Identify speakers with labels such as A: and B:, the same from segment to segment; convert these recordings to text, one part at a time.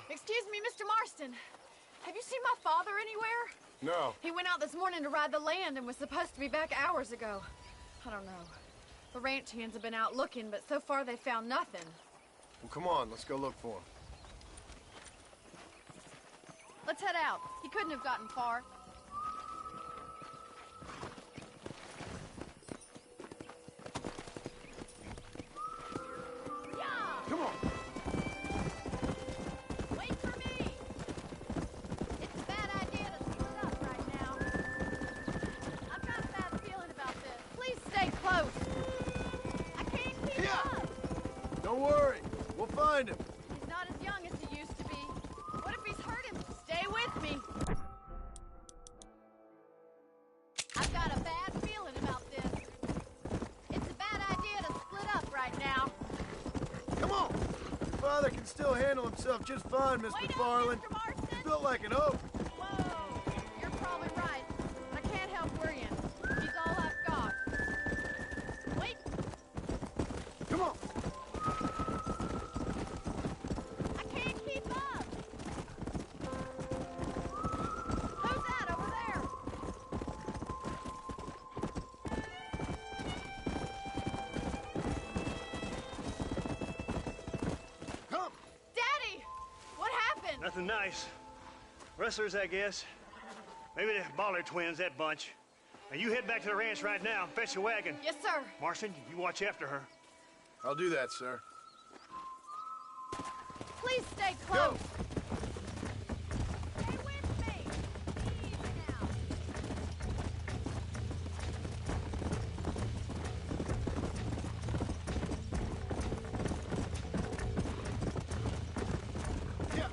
A: Excuse me, Mr. Marston. Have you seen my father anywhere?
B: No.
A: He went out this morning to ride the land and was supposed to be back hours ago. I don't know. The ranch hands have been out looking, but so far they found nothing.
B: Well, come on, let's go look for him.
A: Let's head out. He couldn't have gotten far. Yeah!
B: Come on!
A: Wait for me! It's a bad idea to split up right now. I've got a bad feeling about this. Please stay close. I can't keep up.
B: Don't worry, we'll find him.
A: He's not as young as he used to be. What if he's hurt him? Stay with me. I've got a bad feeling about this. It's a bad idea to split up right now.
B: Come on! Your father can still handle himself just fine, Miss
A: Wait
B: McFarland.
A: up, Mr. Marston.
B: He's built like an oak.
A: Whoa! You're probably right. I can't help worrying. He's all I've got. Wait!
B: Come on!
A: I can't keep up! Who's that over there?
B: Come!
A: Daddy! What happened?
C: Nothing nice. Rustlers, I guess. Maybe the Bollard twins, that bunch. Now you head back to the ranch right now and fetch the wagon.
A: Yes, sir.
C: Marston, you watch after her.
B: I'll do that, sir.
A: Please stay
B: Go!
A: close. Stay with me. Easy now.
B: Yeah.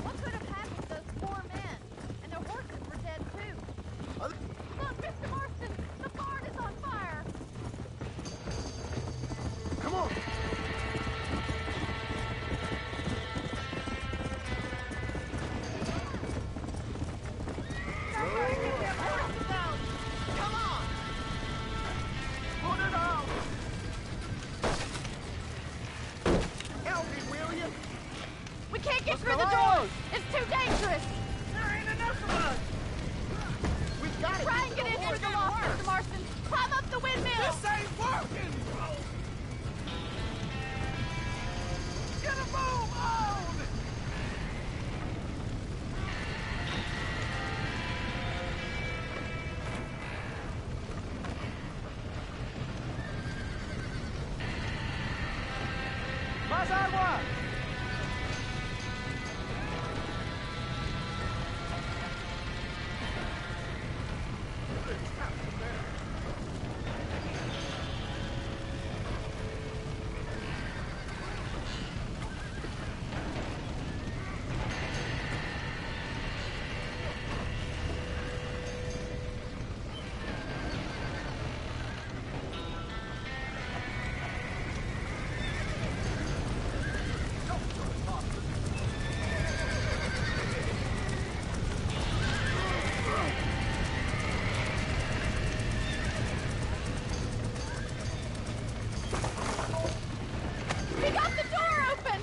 A: What could have happened to those poor men? And their horses were dead too.
B: Other-
A: Look, Mr. Marston, the barn is on fire.
B: Come on!
A: Somebody get their horses out. Come on. Put it out.
B: Help me, will you?
A: We can't get
B: What's
A: through the
B: going
A: door.
B: on?
A: It's too dangerous.
B: There ain't enough of us! We've got to
A: Try and get into the loft, Mr. Marston. Climb up the windmill.
B: This ain't working! Get a move on! Más agua!
A: We got the door open.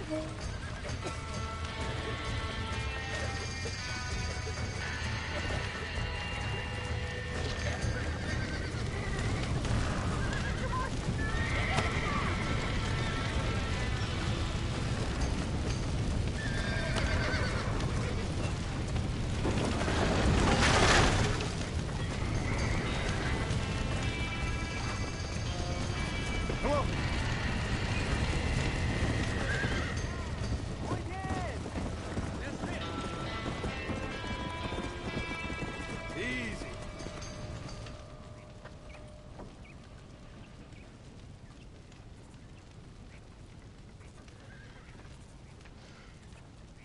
B: Come on! Easy.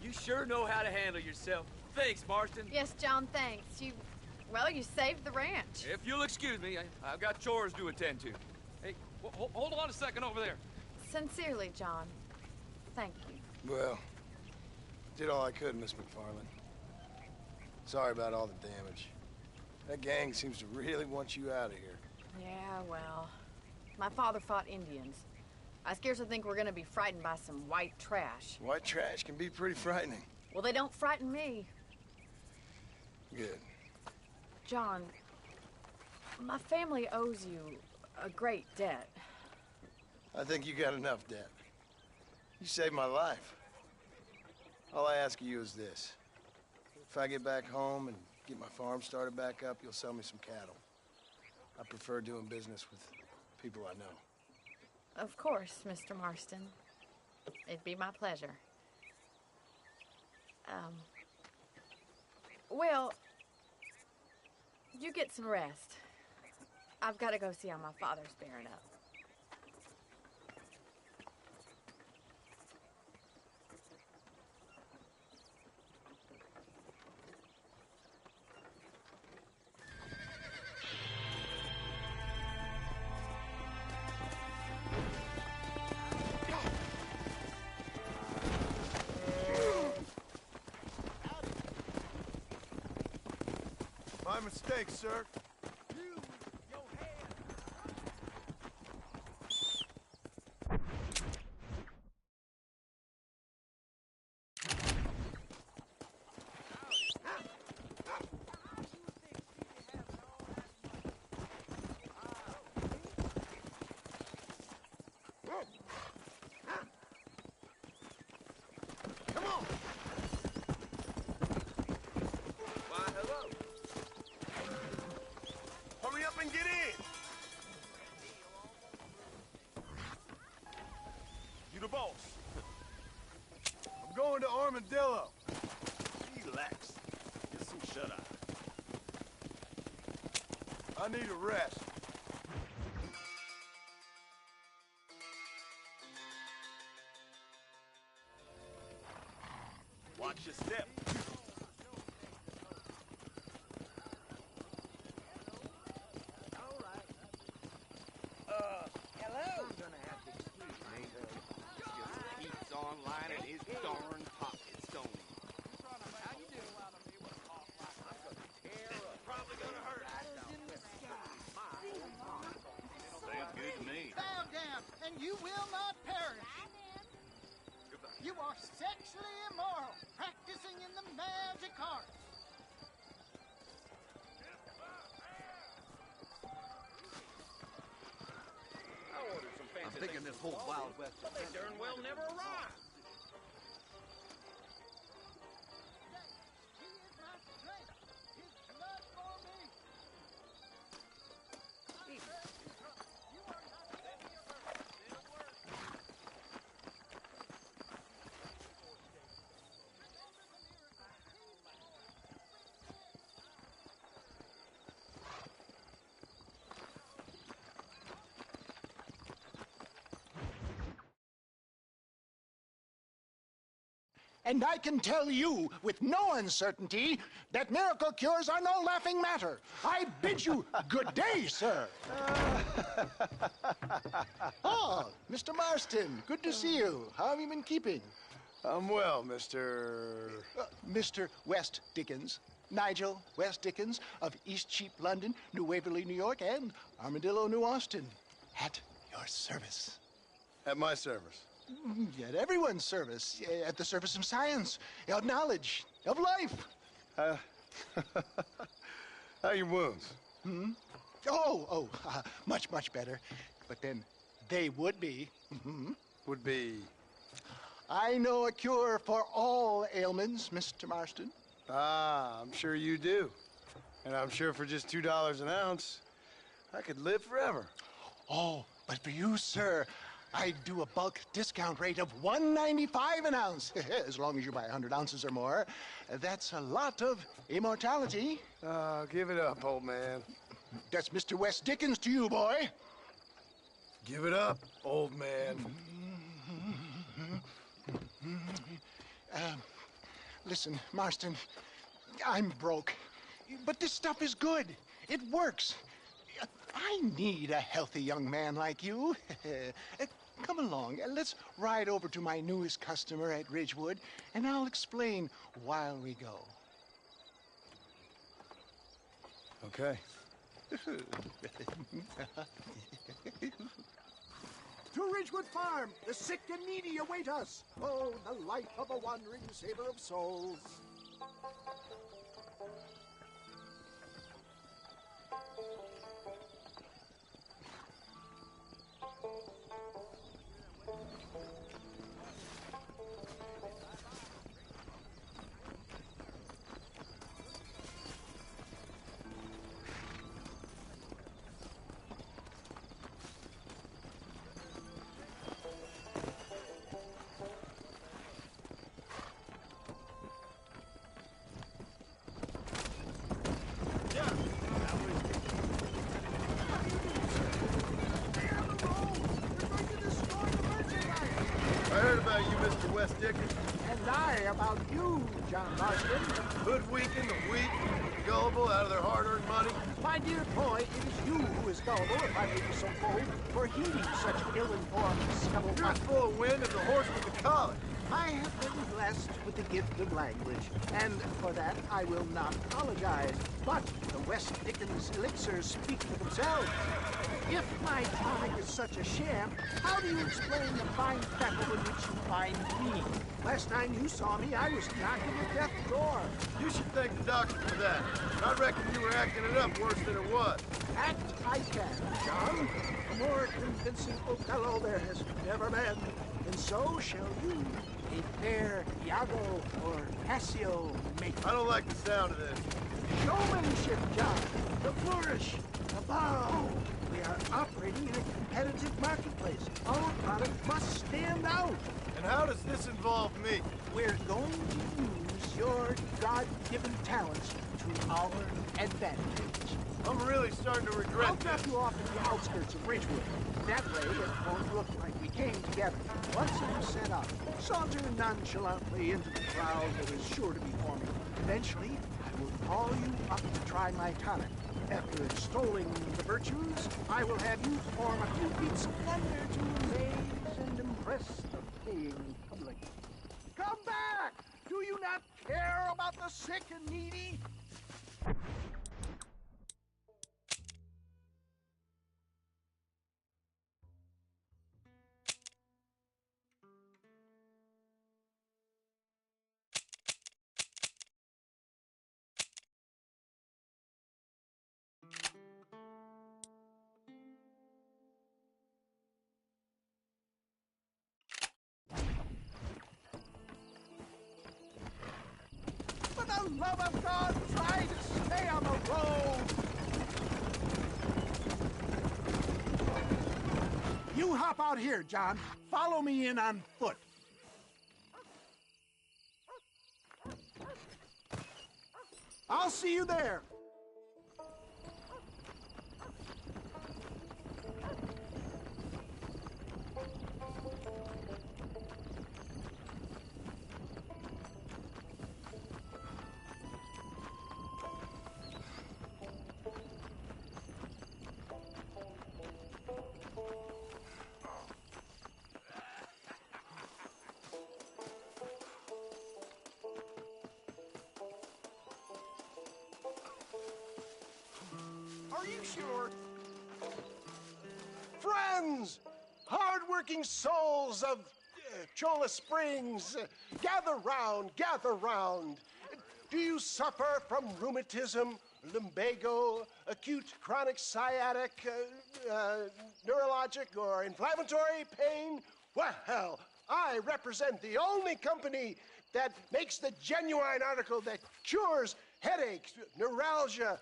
D: You sure know how to handle yourself. Thanks, Marston.
A: Yes, John, thanks. Well, you saved the ranch.
D: If you'll excuse me, I've got chores to attend to. Hey, hold on a second over there.
A: Sincerely, John. Thank you.
B: Well, did all I could, Miss McFarland. Sorry about all the damage. That gang seems to really want you out of here.
A: Yeah, well, my father fought Indians. I scarcely think we're gonna be frightened by some white trash.
B: White trash can be pretty frightening.
A: Well, they don't frighten me.
B: Good.
A: John, my family owes you a great debt.
B: I think you got enough debt. You saved my life. All I ask of you is this. If I get back home and get my farm started back up, you'll sell me some cattle. I prefer doing business with people I know.
A: Of course, Mr. Marston. It'd be my pleasure. Well, you get some rest. I've got to go see how my father's bearing up.
B: My mistake, sir. Come on!
C: Why, hello. Hurry up and get in! You the boss.
B: I'm going to Armadillo.
C: Relax. Get some shut-eye.
B: I need a rest.
C: Watch your step.
E: Hello? I'm gonna have to excuse me. Just keeps on lining his darn pockets, don't he? How you doing?
C: Probably gonna hurt. Sounds good to me.
F: Bow down, and you will not perish. You are sexually immoral, practicing in the magic arts.
E: I ordered some fancy I'm thinking this whole Wild West, but they darn well never arrived.
F: He is my strength, his blood for me. You are not ready for still work.
G: And I can tell you with no uncertainty that miracle cures are no laughing matter. I bid you good day, sir. Oh, Mr. Marston, good to see you. How have you been keeping?
B: I'm well, Mr.
G: Mr. West Dickens. Nigel West Dickens of East Cheap, London, New Waverly, New York, and Armadillo, New Austin. At your service.
B: At my service.
G: At everyone's service. At the service of science, of knowledge, of life.
B: How are your wounds?
G: Much, much better. But then they would be.
B: Would be...
G: I know a cure for all ailments, Mr. Marston.
B: Ah, I'm sure you do. And I'm sure for just $2 an ounce, I could live forever.
G: Oh, but for you, sir, I do a bulk discount rate of $1.95 an ounce, as long as you buy 100 ounces or more. That's a lot of immortality.
B: Give it up, old man.
G: That's Mr. West Dickens to you, boy.
B: Give it up, old man.
G: Listen, Marston, I'm broke, but this stuff is good. It works. I need a healthy young man like you. Come along, let's ride over to my newest customer at Ridgewood, and I'll explain while we go.
B: Okay.
H: To Ridgewood Farm, the sick and needy await us. Oh, the life of a wandering saver of souls. And I about you, John Marston.
B: Hoodwinking the weak, gullible out of their hard-earned money.
H: My dear boy, it is you who is gullible, if I may be so bold, for heeding such ill-informed
B: You're
H: scuttlebutt.
B: full of wind as a horse with a collar.
H: I have been blessed with the gift of language, and for that I will not apologize. But the West Dickens elixirs speak for themselves. If my tonic is such a sham, how do you explain the fine fettle in which you find me? Last time you saw me, I was knocking at death's door.
B: You should thank the doctor for that. I reckon you were acting it up worse than it was.
H: Act I can, John. A more convincing Othello there has never been. And so shall you, a fair Iago or Cassio make.
B: I don't like the sound of this.
H: Showmanship, John. The flourish, the bow. We are operating in a competitive marketplace. Our product must stand out.
B: And how does this involve me?
H: We're going to use your God-given talents to our advantage.
B: I'm really starting to
H: I'll
B: regret
H: drop
B: this.
H: you off at the outskirts of Ridgewood. That way, it won't look like we came together. Once I'm set up, saunter nonchalantly into the crowd that is sure to be forming. Eventually, I will call you up to try my tonic. After extolling the virtues, I will have you perform a few feats of wonder to amaze and impress the paying public. Come back! Do you not care about the sick and needy? For the love of God, try to stay on the road! You hop out here, John. Follow me in on foot. I'll see you there. Are you sure? Friends! Hard-working souls of Cholla Springs, gather round, gather round. Do you suffer from rheumatism, lumbago, acute chronic sciatic, neurologic, or inflammatory pain? Well, I represent the only company that makes the genuine article that cures headaches, neuralgia,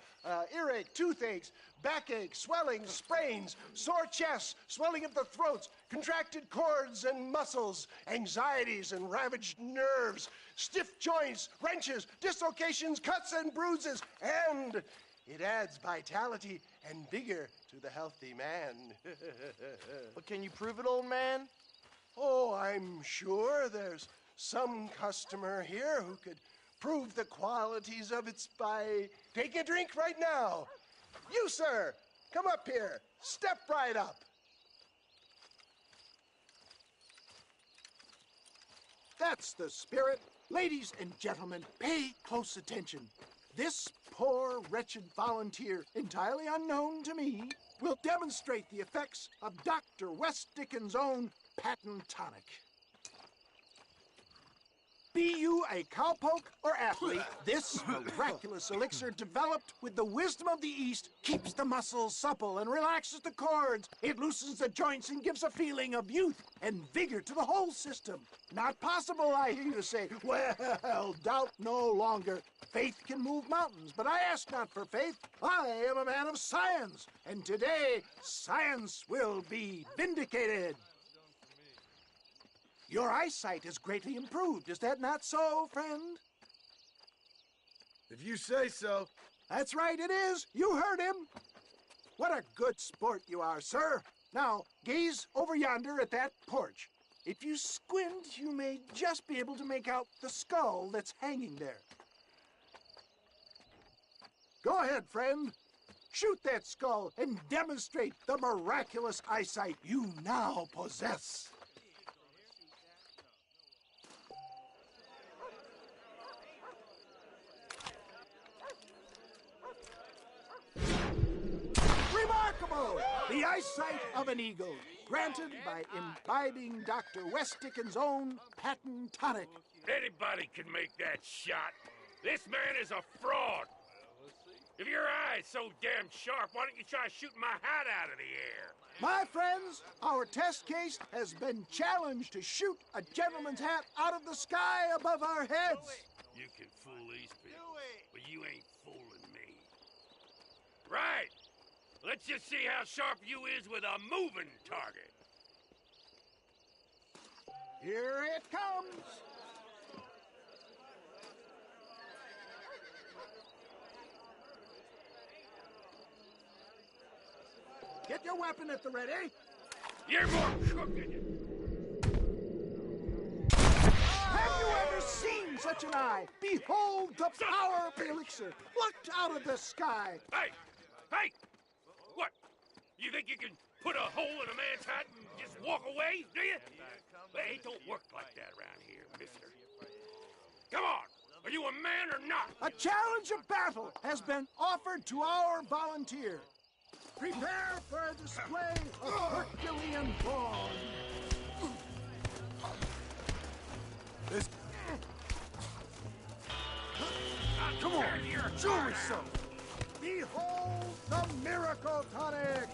H: earache, toothaches, backache, swelling, sprains, sore chests, swelling of the throats, contracted cords and muscles, anxieties and ravaged nerves, stiff joints, wrenches, dislocations, cuts and bruises, and it adds vitality and vigor to the healthy man.
I: But can you prove it, old man?
H: Oh, I'm sure there's some customer here who could prove the qualities of it by taking a drink right now. You, sir, come up here. Step right up. That's the spirit. Ladies and gentlemen, pay close attention.
F: This poor, wretched volunteer, entirely unknown to me, will demonstrate the effects of Dr. West Dickens' own patent tonic. Be you a cowpoke or athlete, this miraculous elixir developed with the wisdom of the East keeps the muscles supple and relaxes the cords. It loosens the joints and gives a feeling of youth and vigor to the whole system. Not possible, I hear you say. Well, doubt no longer. Faith can move mountains, but I ask not for faith. I am a man of science, and today science will be vindicated. Your eyesight is greatly improved. Is that not so, friend?
B: If you say so.
F: That's right, it is. You heard him. What a good sport you are, sir. Now, gaze over yonder at that porch. If you squint, you may just be able to make out the skull that's hanging there. Go ahead, friend. Shoot that skull and demonstrate the miraculous eyesight you now possess. Remarkable! The eyesight of an eagle, granted by imbibing Dr. West Dickens' own patent tonic.
J: Anybody can make that shot. This man is a fraud. If your eye's so damn sharp, why don't you try shooting my hat out of the air?
F: My friends, our test case has been challenged to shoot a gentleman's hat out of the sky above our heads.
J: You can fool these people, but you ain't fooling me. Right. Let's just see how sharp you is with a moving target.
F: Here it comes. Get your weapon at the ready.
J: You're more crooked.
F: Have you ever seen such an eye? Behold the power of the elixir, plucked out of the sky.
J: Hey! Hey! What? You think you can put a hole in a man's hat and just walk away, do you? Hey, it don't work like that around here, mister. Come on! Are you a man or not?
F: A challenge of battle has been offered to our volunteer. Prepare for a display of Herculean brawn.
B: This...
J: Come on,
F: Show yourself. Behold the miracle tonic.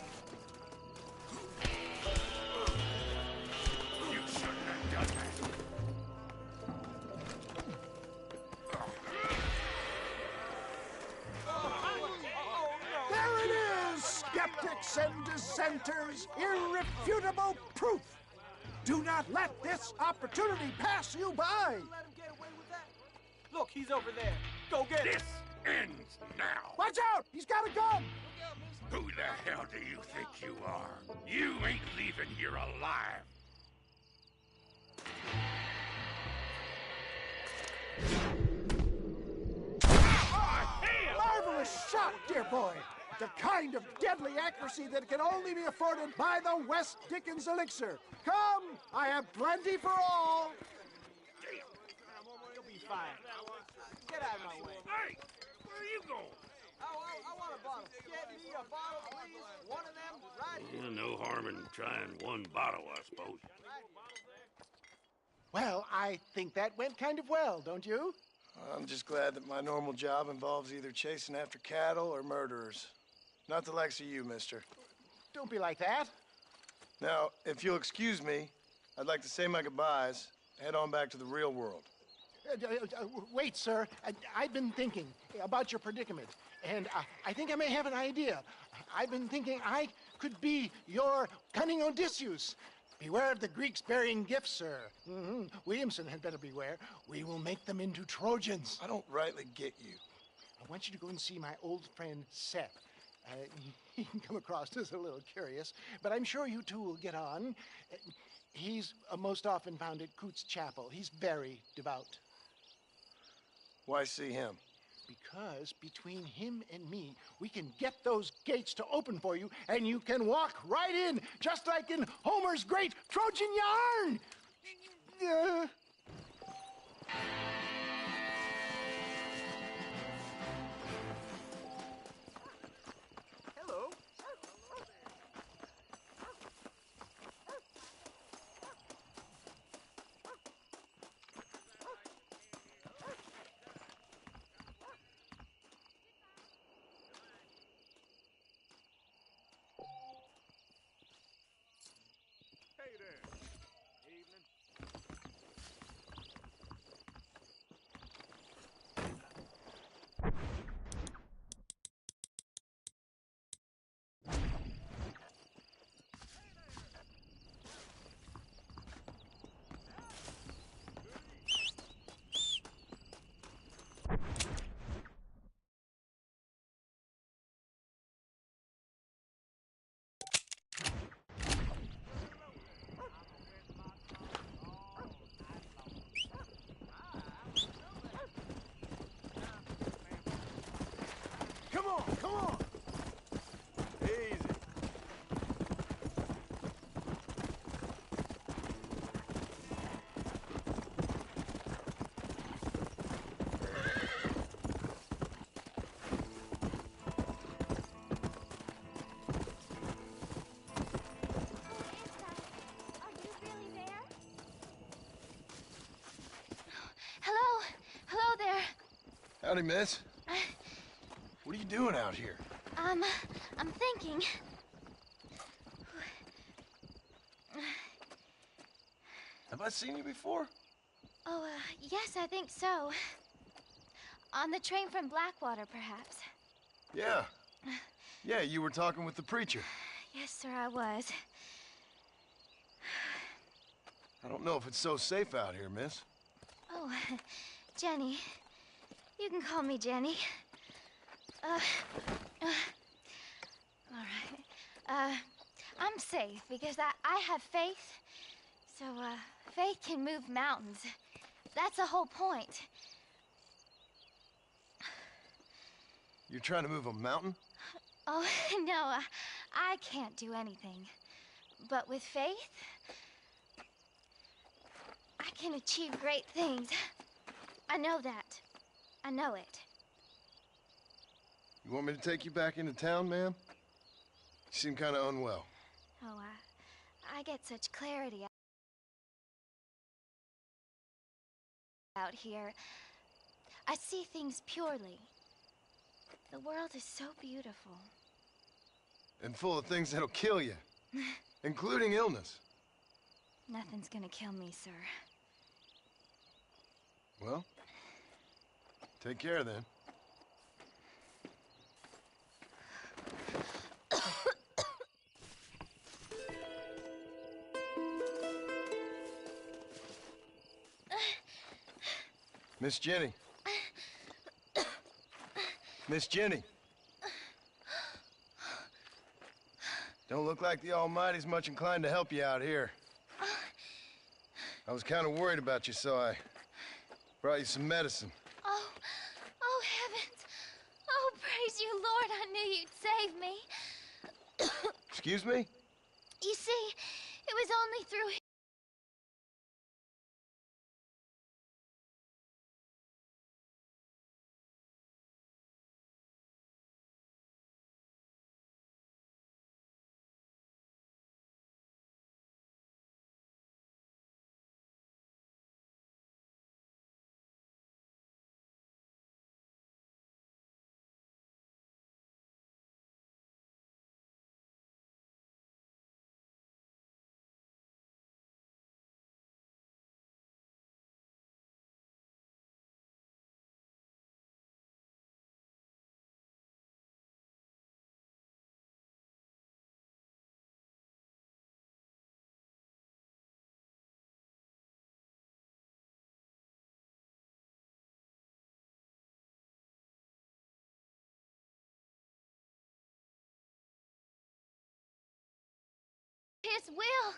J: You shouldn't have done that.
F: There it is, skeptics and dissenters, irrefutable proof. Do not let this opportunity pass you by.
I: Let him get away with that? Look, he's over there. Go get him.
J: This ends now.
F: Watch out! He's got a gun!
J: Who the hell do you think you are? You ain't leaving here alive.
F: Marvelous shot, dear boy. The kind of deadly accuracy that can only be afforded by the West Dickens elixir. Come, I have plenty for all.
I: You'll be fine. Get out of my way.
J: Hey, where are you going?
I: I want a bottle. Get me a bottle, please. One of them right here.
J: No harm in trying one bottle, I suppose.
G: Well, I think that went kind of well, don't you?
B: I'm just glad that my normal job involves either chasing after cattle or murderers. Not the likes of you, mister.
G: Don't be like that.
B: Now, if you'll excuse me, I'd like to say my goodbyes, head on back to the real world.
G: Wait, sir. I've been thinking about your predicament, and I think I may have an idea. I've been thinking I could be your cunning Odysseus. Beware of the Greeks burying gifts, sir. Williamson had better beware. We will make them into Trojans.
B: I don't rightly get you.
G: I want you to go and see my old friend Seth. He can come across as a little curious, but I'm sure you two will get on. He's most often found at Coots Chapel. He's very devout.
B: Why see him?
G: Because between him and me, we can get those gates to open for you, and you can walk right in, just like in Homer's great Trojan yarn!
B: Howdy, miss. What are you doing out here?
A: I'm thinking.
B: Have I seen you before?
A: Oh, yes, I think so. On the train from Blackwater, perhaps.
B: Yeah. Yeah, you were talking with the preacher.
A: Yes, sir, I was.
B: I don't know if it's so safe out here, miss.
A: Oh, Jenny. You can call me Jenny. All right. I'm safe because I have faith. So, faith can move mountains. That's the whole point.
B: You're trying to move a mountain?
A: Oh, no, I can't do anything. But with faith, I can achieve great things. I know that. I know it.
B: You want me to take you back into town, ma'am? You seem kind of unwell.
A: Oh, I get such clarity out here. I see things purely. The world is so beautiful.
B: And full of things that'll kill you. Including illness.
A: Nothing's gonna kill me, sir.
B: Well, take care then. Miss Jenny. Miss Jenny. Don't look like the Almighty's much inclined to help you out here. I was kind of worried about you, so I brought you some medicine.
A: Oh, heavens. Oh, praise you, Lord. I knew you'd save me.
B: Excuse me?
A: You see, it was only through His will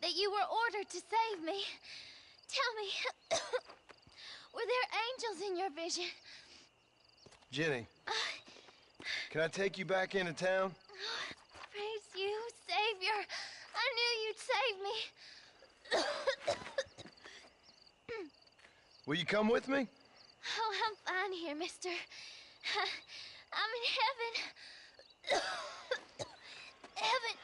A: that you were ordered to save me. Tell me, were there angels in your vision?
B: Jenny, can I take you back into town?
A: Praise you, Savior. I knew you'd save me.
B: Will you come with me?
A: Oh, I'm fine here, mister. I'm in heaven. Heaven.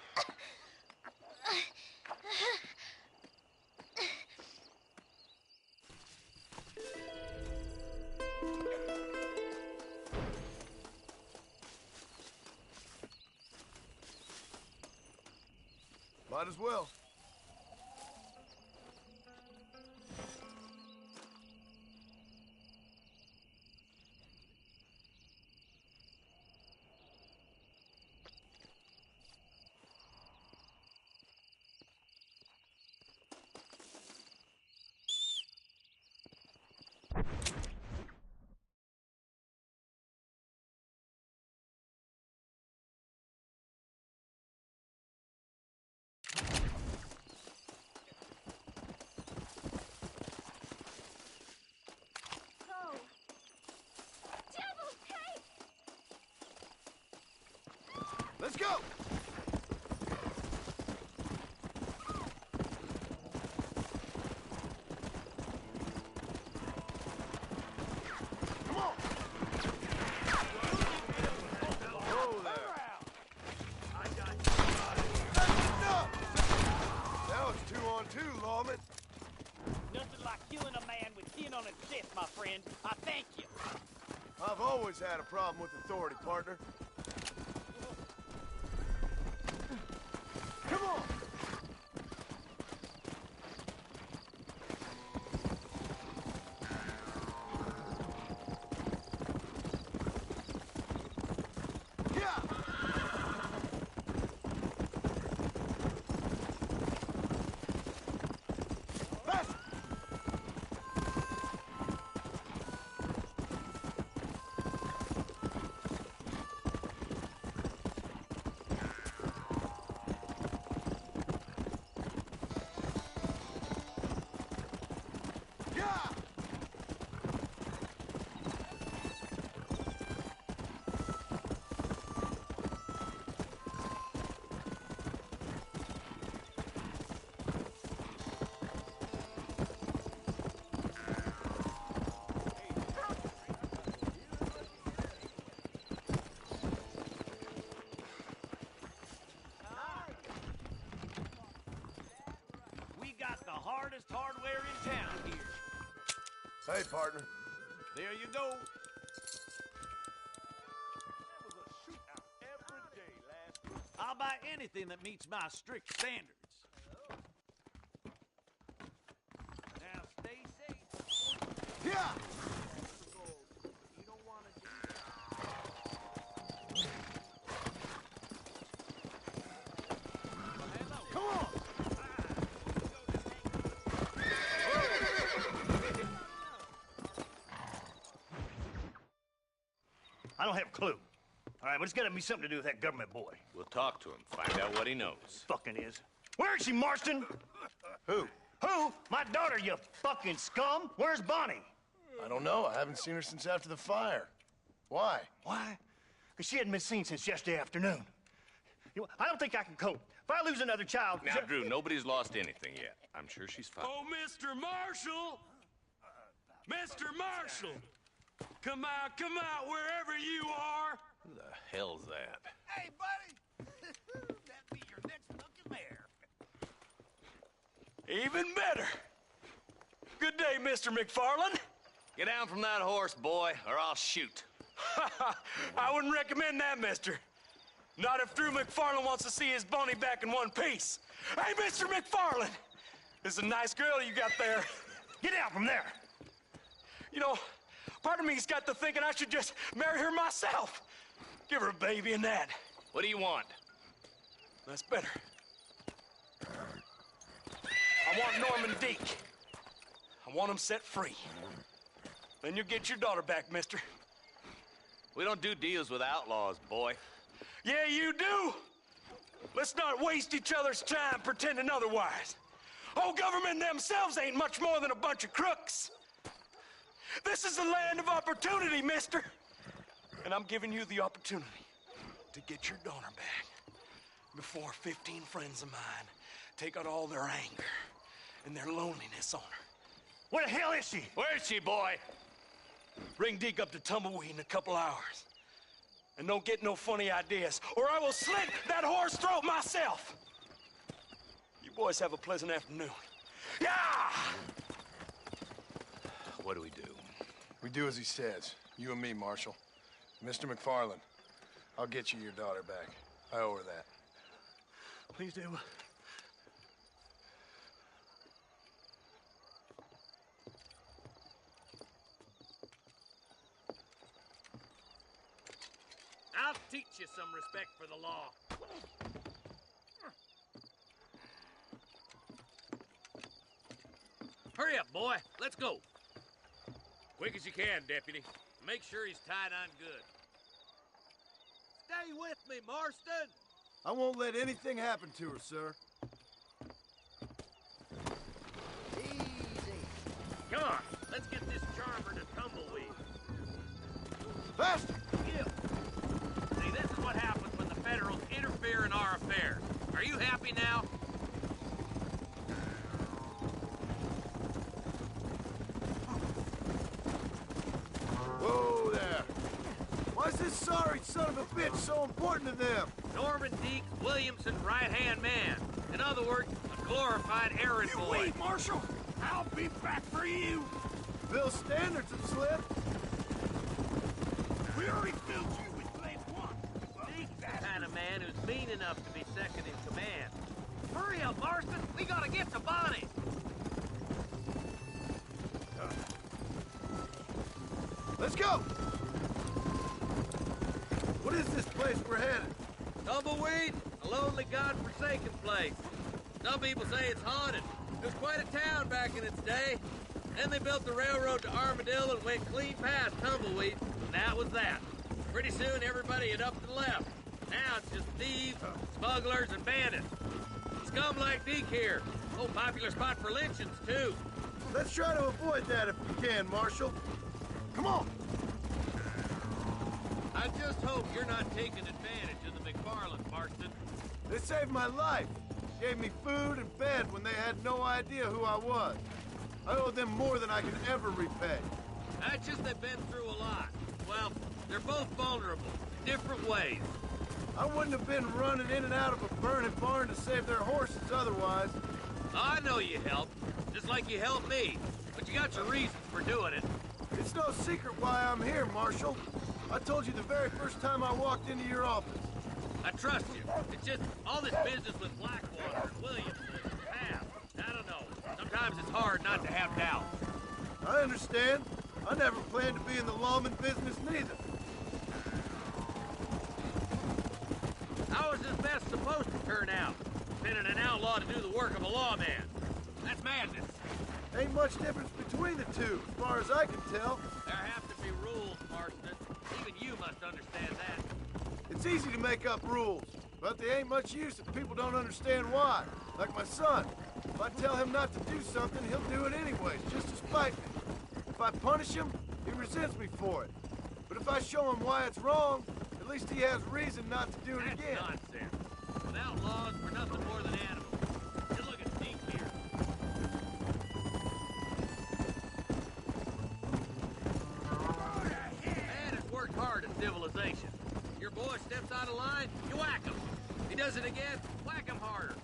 B: Might as well. Let's go! Come on! Whoa there! Now it's 2-on-2, lawman.
I: Nothing like killing a man with skin on his chest, my friend. I thank you.
B: I've always had a problem with authority, partner. Come on!
E: Hardest hardware in town here.
B: Hey, partner.
E: There you go. I'll buy anything that meets my strict standards. Now stay safe.
B: Yeah!
E: You don't want to
B: Come on!
C: I don't have a clue. All right, but it's got to be something to do with that government boy.
J: We'll talk to him, find out what he knows.
C: Fucking is. Where is she, Marston?
B: Who?
C: Who? My daughter, you fucking scum. Where's Bonnie?
B: I don't know. I haven't seen her since after the fire. Why?
C: Why? Because she hadn't been seen since yesterday afternoon. You know, I don't think I can cope. If I lose another child...
J: Now, Drew, nobody's lost anything yet. I'm sure she's fine.
K: Oh, Mr. Marshall! Mr. Marshall! Come out, wherever you are!
J: Who the hell's that?
E: Hey, buddy! That be your next looking mare.
K: Even better. Good day, Mr. McFarland.
J: Get down from that horse, boy, or I'll shoot.
K: I wouldn't recommend that, mister. Not if Drew McFarland wants to see his Bonnie back in one piece. Hey, Mr. McFarland! This is a nice girl you got there.
C: Get out from there!
K: You know, part of me's got to thinking I should just marry her myself. Give her a baby and that.
J: What do you want?
K: That's better. I want Norman Deek. I want him set free. Then you'll get your daughter back, mister.
J: We don't do deals with outlaws, boy.
K: Yeah, you do. Let's not waste each other's time pretending otherwise. Oh, government themselves ain't much more than a bunch of crooks. This is the land of opportunity, mister. And I'm giving you the opportunity to get your daughter back before 15 friends of mine take out all their anger and their loneliness on her.
C: Where the hell is she?
J: Where is she, boy?
K: Bring Deke up to Tumbleweed in a couple hours. And don't get no funny ideas, or I will slit that whore's throat myself. You boys have a pleasant afternoon. Yeah!
J: What do we do?
B: We do as he says. You and me, Marshal. Mr. McFarland, I'll get you your daughter back. I owe her that.
C: Please do.
E: I'll teach you some respect for the law. Hurry up, boy. Let's go. Quick as you can, Deputy. Make sure he's tied on good. Stay with me, Marston.
B: I won't let anything happen to her, sir.
E: Easy. Come on. Let's get this charmer to Tumbleweed.
B: Faster!
E: Yeah. See, this is what happens when the Federals interfere in our affairs. Are you happy now?
B: Whoa there! Why is this sorry son of a bitch so important to them?
E: Norman Deke, Williamson's right-hand man. In other words, a glorified errand boy.
K: Wait, Marshal! I'll be back for you!
B: Bill's standards have slipped.
J: We already filled you with blame once.
E: He's the kind of man who's mean enough to be second in command. Hurry up, Marston! We gotta get to Bonnie!
B: Let's go! What is this place we're headed?
E: Tumbleweed, a lonely, god-forsaken place. Some people say it's haunted. It was quite a town back in its day. Then they built the railroad to Armadillo and went clean past Tumbleweed, and that was that. Pretty soon, everybody had up and left. Now it's just thieves, smugglers, and bandits. Scum like Deke here. Oh, popular spot for lynchings, too.
B: Let's try to avoid that if we can, Marshal. Come on!
E: I just hope you're not taking advantage of the McFarlands, Marston.
B: They saved my life. Gave me food and bed when they had no idea who I was. I owe them more than I can ever repay.
E: That's just they've been through a lot. Well, they're both vulnerable, in different ways.
B: I wouldn't have been running in and out of a burning barn to save their horses otherwise.
E: I know you helped, just like you helped me. But you got your reasons for doing it.
B: It's no secret why I'm here, Marshal. I told you the very first time I walked into your office.
E: I trust you. It's just all this business with Blackwater and Williams and past. I don't know. Sometimes it's hard not to have doubt.
B: I understand. I never planned to be in the lawman business neither.
E: How is this mess supposed to turn out? Sending an outlaw to do the work of a lawman. That's madness.
B: Ain't much difference between the two, as far as I can tell.
E: There have to be rules, Marston. Even you must understand that.
B: It's easy to make up rules, but they ain't much use if people don't understand why. Like my son. If I tell him not to do something, he'll do it anyways, just to spite me. If I punish him, he resents me for it. But if I show him why it's wrong, at least he has reason not to do it
E: That's
B: again.
E: nonsense. Without laws, we're nothing more than animals. Just look at Deke here. Man has worked hard at civilization. Your boy steps out of line, you whack him. He does it again, whack him harder.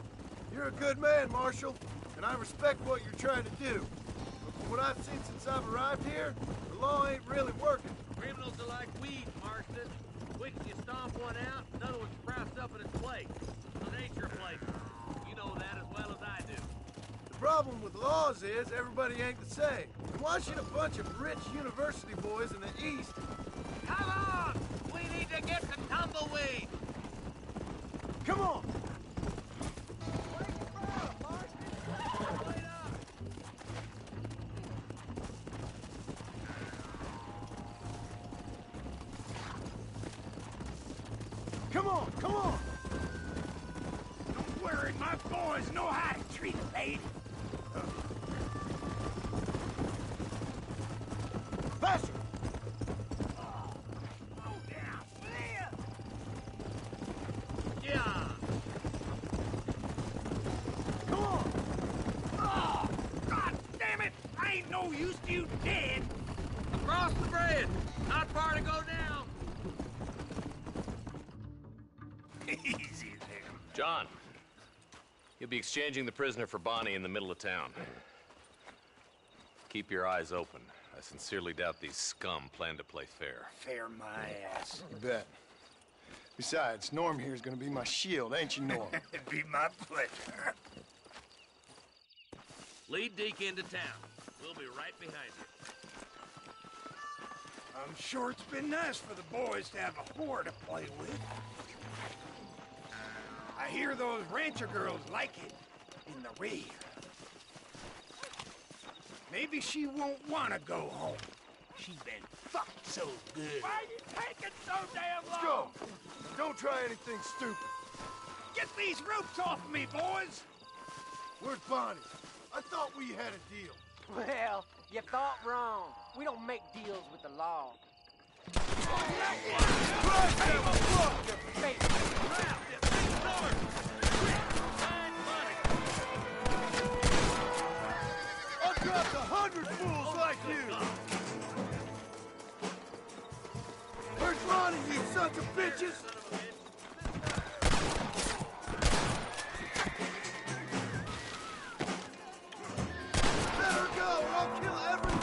B: You're a good man, Marshal, and I respect what you're trying to do. But from what I've seen since I've arrived here, the law ain't really working.
E: Criminals are like weeds, Marston. Quick you stomp one out, another one sprouts up in its place. So nature plays. You know that as well as I do.
B: The problem with laws is everybody ain't the same. And why should a bunch of rich university boys in the East...
E: Come on! We need to get to Tumbleweed!
B: Come on! Come on, come on!
J: Don't worry, my boys know how to treat a lady.
B: Faster!
J: Slow down, will you?
E: Yeah!
B: Come on!
J: Oh, God damn it! I ain't no use to you dead.
E: Across the bridge! Not far to go now!
J: Easy there.
L: John, you'll be exchanging the prisoner for Bonnie in the middle of town. Keep your eyes open. I sincerely doubt these scum plan to play fair.
J: Fair my ass.
B: You bet. Besides, Norm here's gonna be my shield, ain't you, Norm?
J: It'd be my pleasure.
E: Lead Deke into town. We'll be right behind you.
J: I'm sure it's been nice for the boys to have a whore to play with. I hear those rancher girls like it in the rear. Maybe she won't want to go home. She's been fucked so good. Why are you taking so damn
B: Let's go! Don't try anything stupid.
J: Get these ropes off me, boys!
B: Where's Bonnie? I thought we had a deal.
I: Well, you thought wrong. We don't make deals with the law.
B: I'll drop 100 fools like you! Where's Ronnie, you sons of bitches? Let her go, or I'll kill everyone!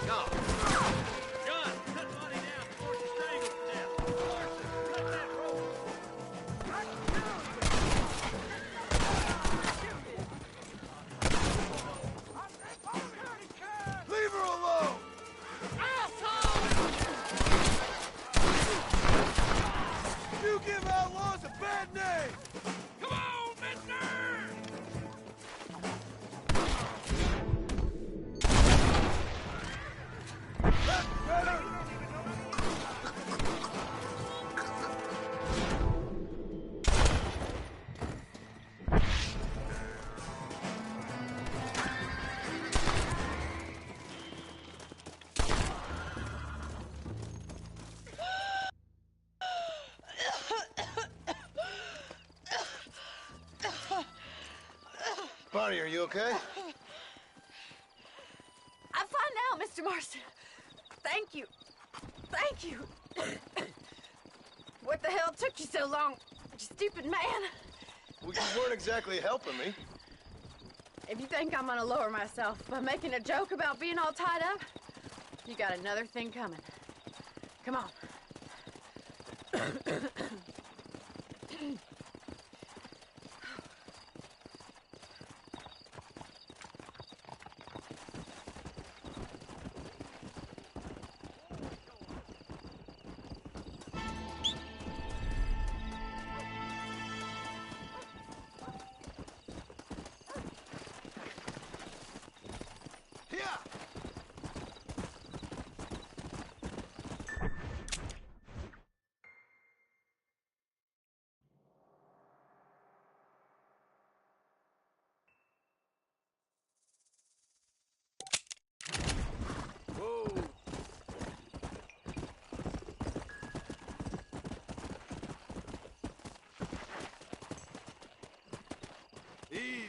E: Go. John, cut Bonnie down before she strangles to death. Larson, cut that rope.
B: Leave her alone! You give outlaws a bad name!
J: Come on, mister!
B: That's better! Bonnie, are you okay?
A: I'm fine now, Mr. Marston. Thank you. Thank you. What the hell took you so long, you stupid man?
B: Well, you weren't exactly helping me.
A: If you think I'm gonna lower myself by making a joke about being all tied up, you got another thing coming. Come on.
B: Here!
J: Whoa. Easy.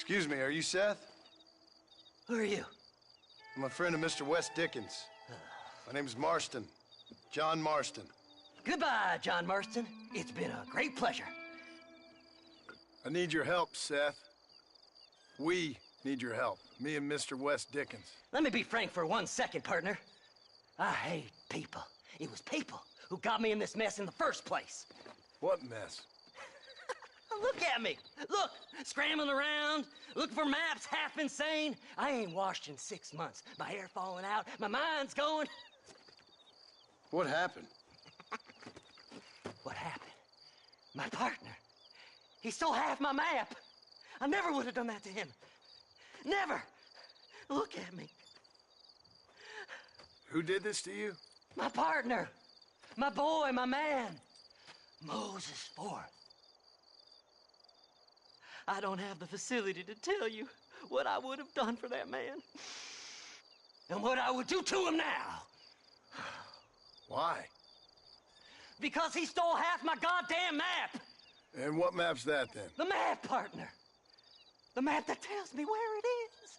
B: Excuse me, are you Seth?
M: Who are you?
B: I'm a friend of Mr. West Dickens. My name's Marston. John Marston.
M: Goodbye, John Marston. It's been a great pleasure.
B: I need your help, Seth. We need your help. Me and Mr. West Dickens.
M: Let me be frank for 1 second, partner. I hate people. It was people who got me in this mess in the first place.
B: What mess?
M: Look at me. Look, scrambling around, looking for maps, half insane. I ain't washed in 6 months. My hair falling out, my mind's going.
B: What happened?
M: What happened? My partner. He stole half my map. I never would have done that to him. Never. Look at me.
B: Who did this to you?
M: My partner. My boy, my man. Moses Forth. I don't have the facility to tell you what I would have done for that man. And what I would do to him now.
B: Why?
M: Because he stole half my goddamn map.
B: And what map's that, then?
M: The map, partner. The map that tells me where it is.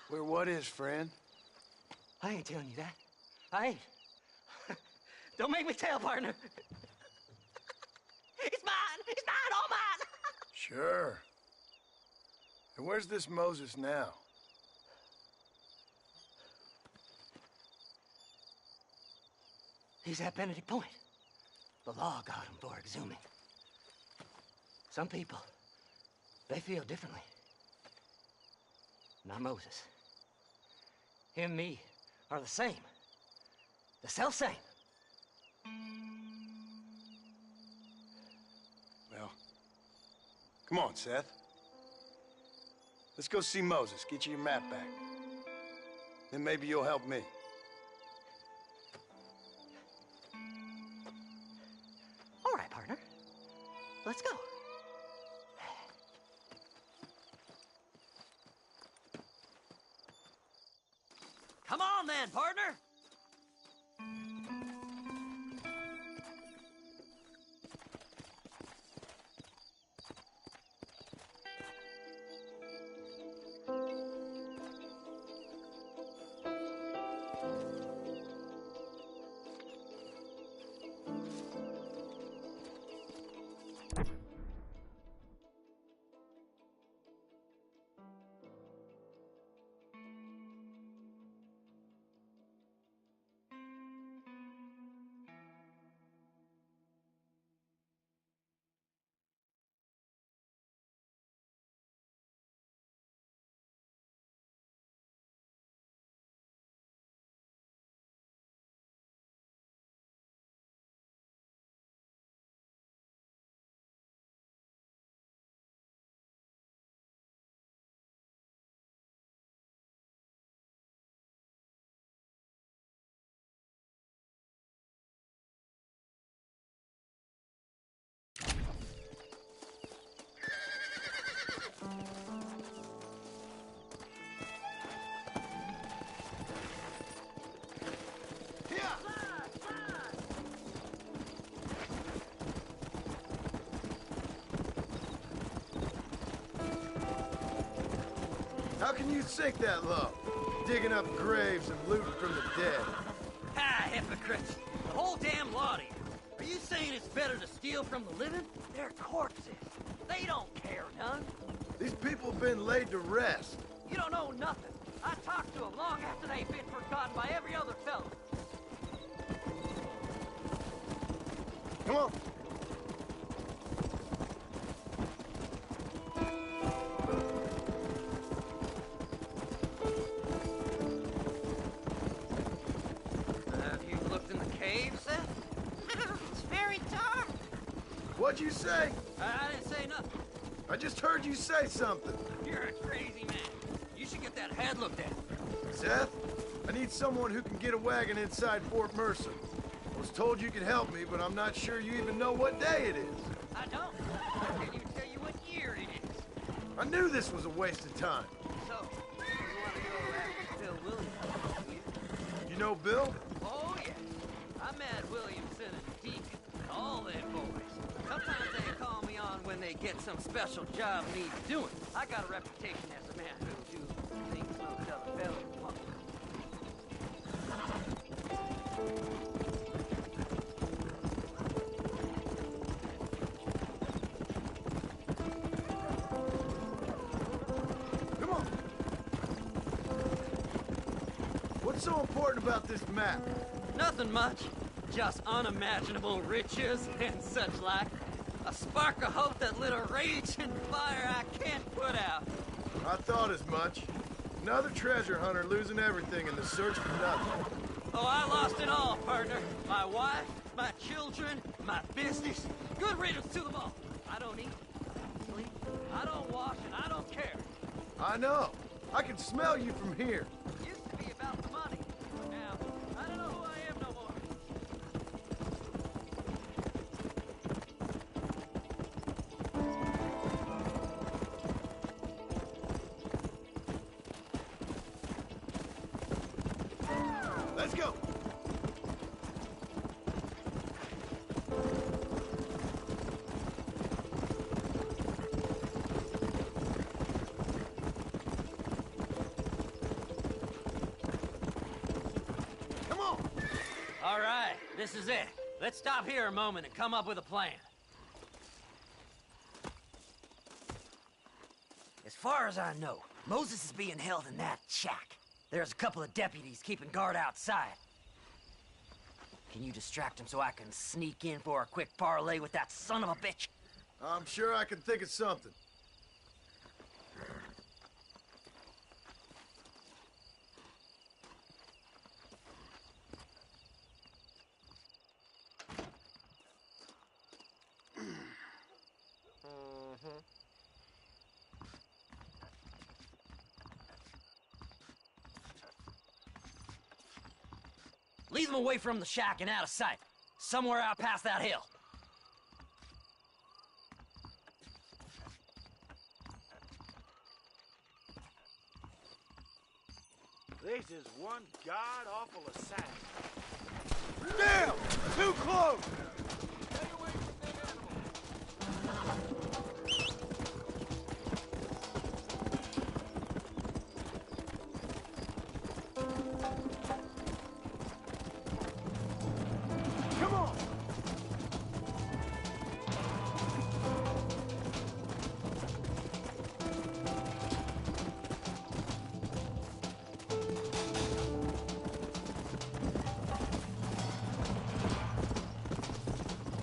B: Where what is, friend?
M: I ain't telling you that. I ain't. Don't make me tell, partner. It's mine! It's mine! All mine!
B: Sure. And where's this Moses now?
M: He's at Benedict Point. The law got him for exhuming. Some people, they feel differently. Not Moses. Him and me are the same. The self-same.
B: Well, come on, Seth. Let's go see Moses, get you your map back. Then maybe you'll help me.
M: All right, partner. Let's go. Come on then, partner.
B: How can you sink that low? Digging up graves and looting from the dead.
M: Ah, hypocrites. The whole damn lot of you. Are you saying it's better to steal from the living? They're corpses. They don't care none.
B: These people have been laid to rest.
M: You don't know nothing. I talked to them long after they've been forgotten by every other fella.
B: Come on.
M: Have you looked in the cave, Seth?
A: It's very dark.
B: What'd you say?
M: I didn't say nothing.
B: I just heard you say something.
M: You're a crazy man. You should get that head looked at.
B: Seth, I need someone who can get a wagon inside Fort Mercer. I was told you could help me, but I'm not sure you even know what day it is.
M: I don't. I can't even tell you what year it is.
B: I knew this was a waste of time.
M: So, you want to go after Bill Williams, do you?
B: You know Bill?
M: Oh, yes. I met Williamson and Deacon and all them boys. Sometimes they call me on when they get some special job needs doing. I got a reputation as a man who do things most other fellas won't.
B: Come on. What's so important about this map?
M: Nothing much. Just unimaginable riches and such like. A spark of hope that lit a raging fire I can't put out.
B: I thought as much. Another treasure hunter losing everything in the search for nothing.
M: Oh, I lost it all, partner. My wife, my children, my business. Good riddance to them all. I don't eat, I don't sleep, I don't wash, and I don't care.
B: I know. I can smell you from here.
M: Used to be about the money. Now, I don't know who I am no more.
B: Let's go. Come on.
M: All right, this is it. Let's stop here a moment and come up with a plan. As far as I know, Moses is being held in that shack. There's a couple of deputies keeping guard outside. Can you distract him so I can sneak in for a quick parlay with that son of a bitch?
B: I'm sure I can think of something.
M: Lead them away from the shack and out of sight. Somewhere out past that hill.
H: This is one god-awful assassin.
B: Damn! Too close! Come on!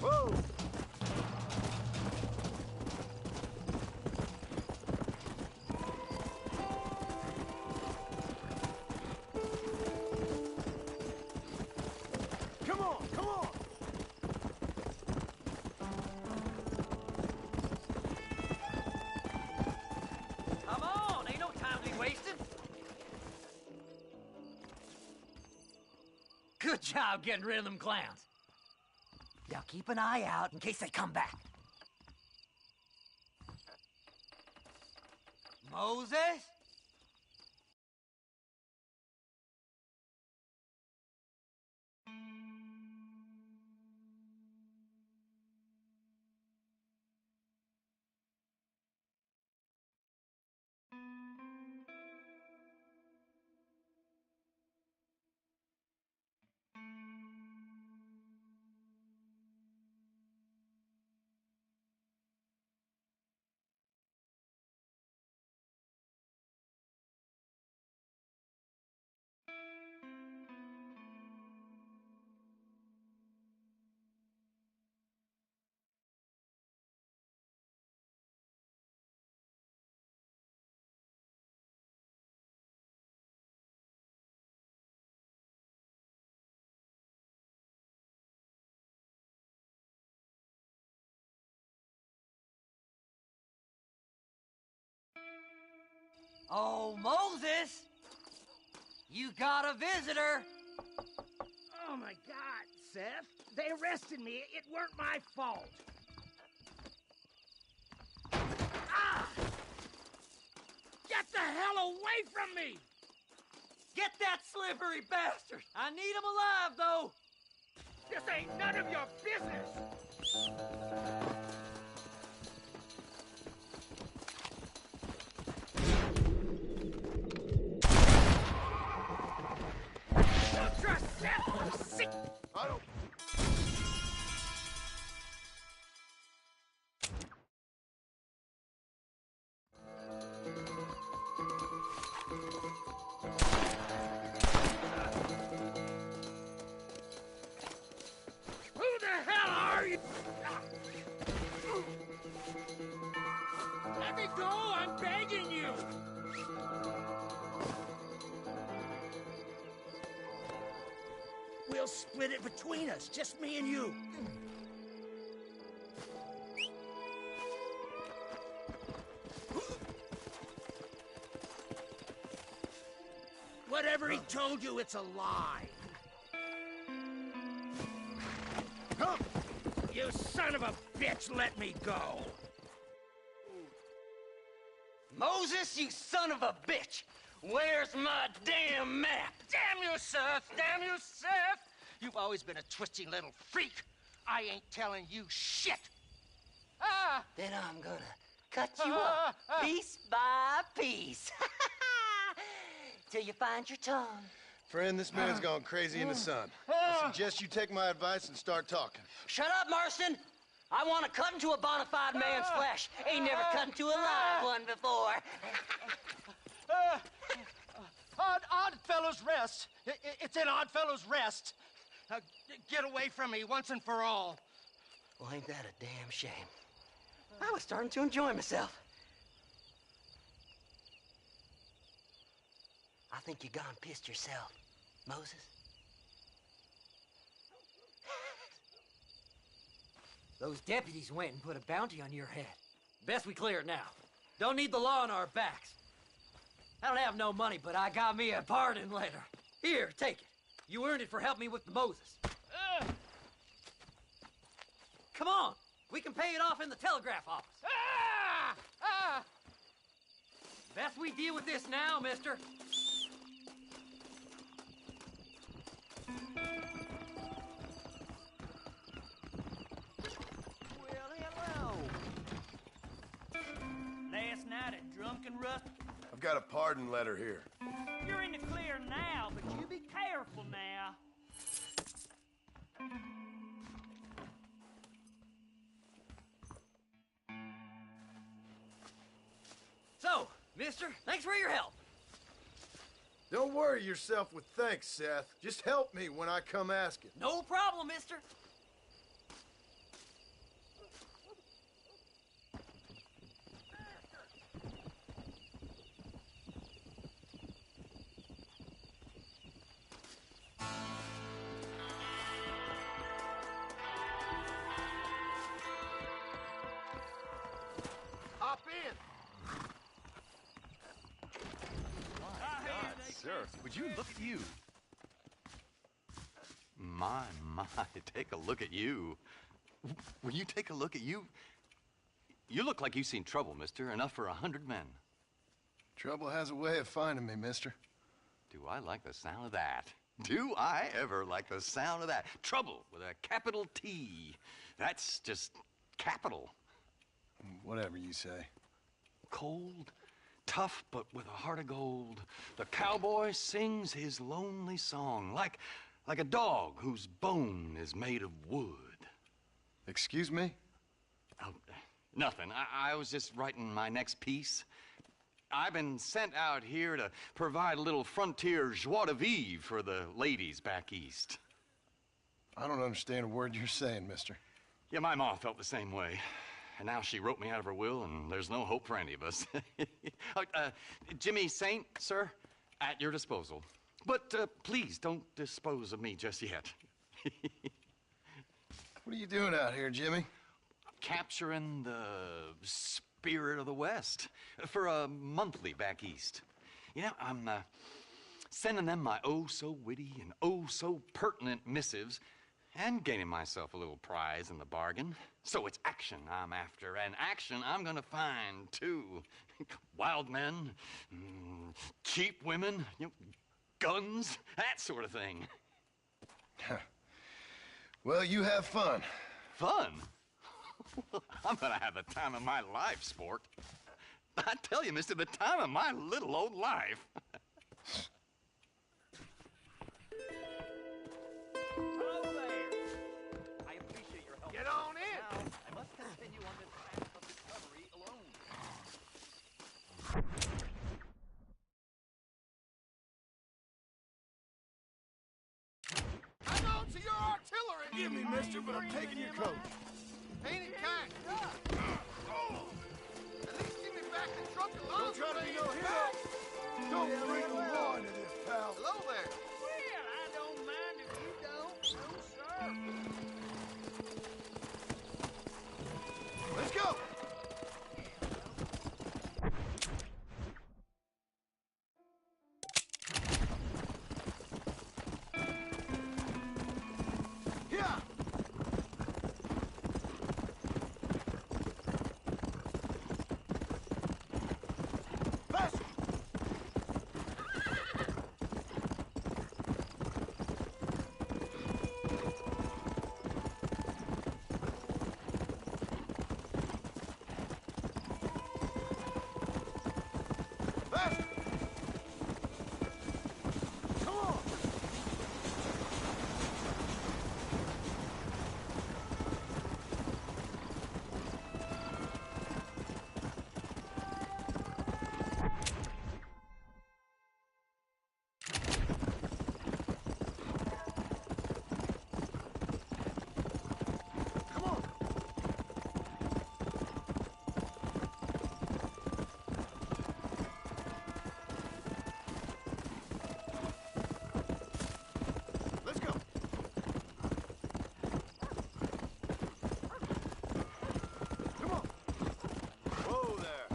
B: Whoa! Come on, come on!
M: Come on, ain't no time to be wasted. Good job getting rid of them clowns. Now keep an eye out in case they come back. Moses? Oh, Moses! You got a visitor!
I: Oh my God, Seth. They arrested me. It weren't my fault. Ah! Get the hell away from me!
M: Get that slippery bastard! I need him alive, though!
I: This ain't none of your business! Let me go! I'm begging you! We'll split it between us, just me and you. Whatever he told you, it's a lie. You son of a bitch, let me go!
M: Moses, you son of a bitch! Where's my damn map?
I: Damn you, Seth! Damn you, Seth! You've always been a twisty little freak. I ain't telling you shit. Ah!
M: Then I'm gonna cut you up, piece by piece. Till you find your tongue.
B: Friend, this man's gone crazy in the sun. I suggest you take my advice and start talking.
M: Shut up, Marston! I want to cut into a bona fide man's flesh. Ain't never cut into a live one before.
I: Oddfellows Rest. It's in Oddfellows Rest. Get away from me once and for all.
M: Well, ain't that a damn shame? I was starting to enjoy myself. I think you gone pissed yourself, Moses. Those deputies went and put a bounty on your head. Best we clear it now. Don't need the law on our backs. I don't have no money, but I got me a pardon letter. Here, take it. You earned it for helping me with the Moses. Come on. We can pay it off in the telegraph office. Best we deal with this now, mister.
I: Well, hello. Last night at Drunken Rust.
B: I've got a pardon letter here.
I: You're in the clear now, but you be careful now.
M: So, mister, thanks for your help.
B: Don't worry yourself with thanks, Seth. Just help me when I come asking.
M: No problem, mister.
H: Hop in.
N: Sir, would you look at you? My, take a look at you. Will you take a look at you? You look like you've seen trouble, mister. Enough for 100 men.
B: Trouble has a way of finding me, mister.
N: Do I like the sound of that? Do I ever like the sound of that? Trouble with a capital T. That's just capital.
B: Whatever you say.
N: Cold, tough, but with a heart of gold. The cowboy sings his lonely song like a dog whose bone is made of wood.
B: Excuse me?
N: Oh, nothing. I was just writing my next piece. I've been sent out here to provide a little frontier joie de vivre for the ladies back east.
B: I don't understand a word you're saying, mister.
N: Yeah, my ma felt the same way. And now she wrote me out of her will, and there's no hope for any of us. Jimmy Saint, sir, at your disposal. But please don't dispose of me just yet.
B: What are you doing out here, Jimmy?
N: Capturing the spirit of the West for a monthly back east. You know, I'm sending them my oh-so-witty and oh-so-pertinent missives and gaining myself a little prize in the bargain. So it's action I'm after, and action I'm gonna find, too. Wild men, cheap women, guns, that sort of thing.
B: Well, you have fun.
N: Fun? I'm gonna have the time of my life, sport. I tell you, mister, the time of my little old life.
I: Hello there. I appreciate your help. Get on in. Now, I must continue on this path of discovery alone.
B: Hang on to your artillery! Give me, mister, but I'm taking your coat. painted cat. At least give me back the truck alone. Don't try to be no hero. Don't bring the law into this, pal. Hello there.
I: Well, I don't mind if you don't. No, sir.
B: Let's go. Yeah. Faster. Faster. Come on. Come on. Let's go. Come on. Whoa there.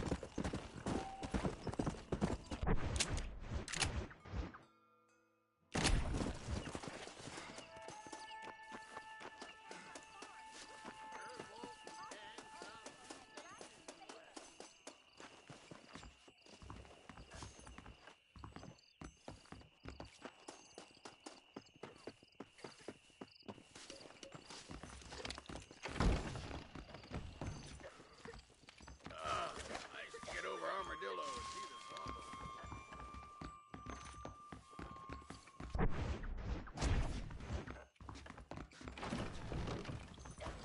J: Nice to get over Armadillo and see the sawmill.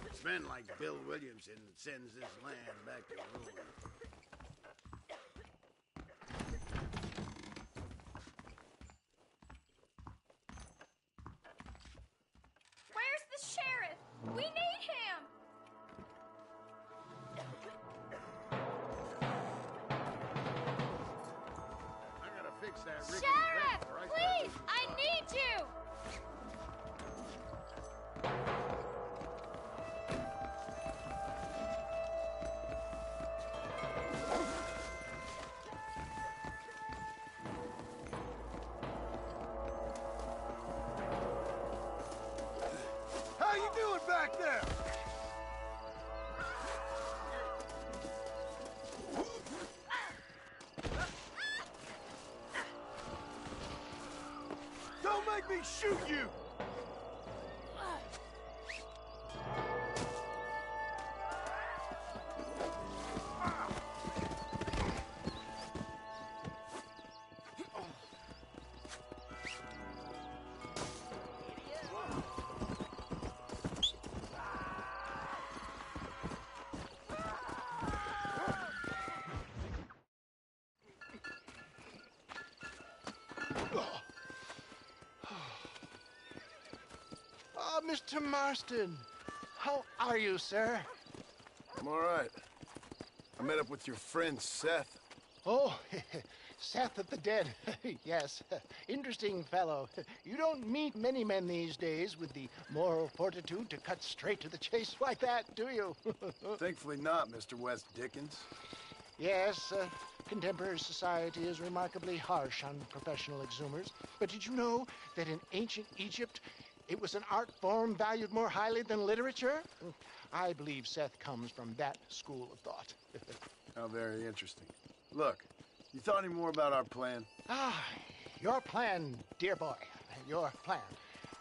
J: It's men like Bill Williamson that sends this land back to ruin.
A: Where's the sheriff? We need him!
J: I gotta fix that rickety
A: Sheriff!
J: fence, or I
A: Please!
J: start
A: I need you!
B: How you doing back there? Don't make me shoot you!
G: Ah, Mr. Marston. How are you, sir?
B: I'm all right. I met up with your friend, Seth.
G: Oh, Seth of the Dead. Yes, interesting fellow. You don't meet many men these days with the moral fortitude to cut straight to the chase like that, do you?
B: Thankfully not, Mr. West Dickens.
G: Yes, contemporary society is remarkably harsh on professional exhumers. But did you know that in ancient Egypt, it was an art form valued more highly than literature? I believe Seth comes from that school of thought.
B: How very interesting. Look, you thought any more about our plan?
G: Ah, your plan, dear boy. Your plan.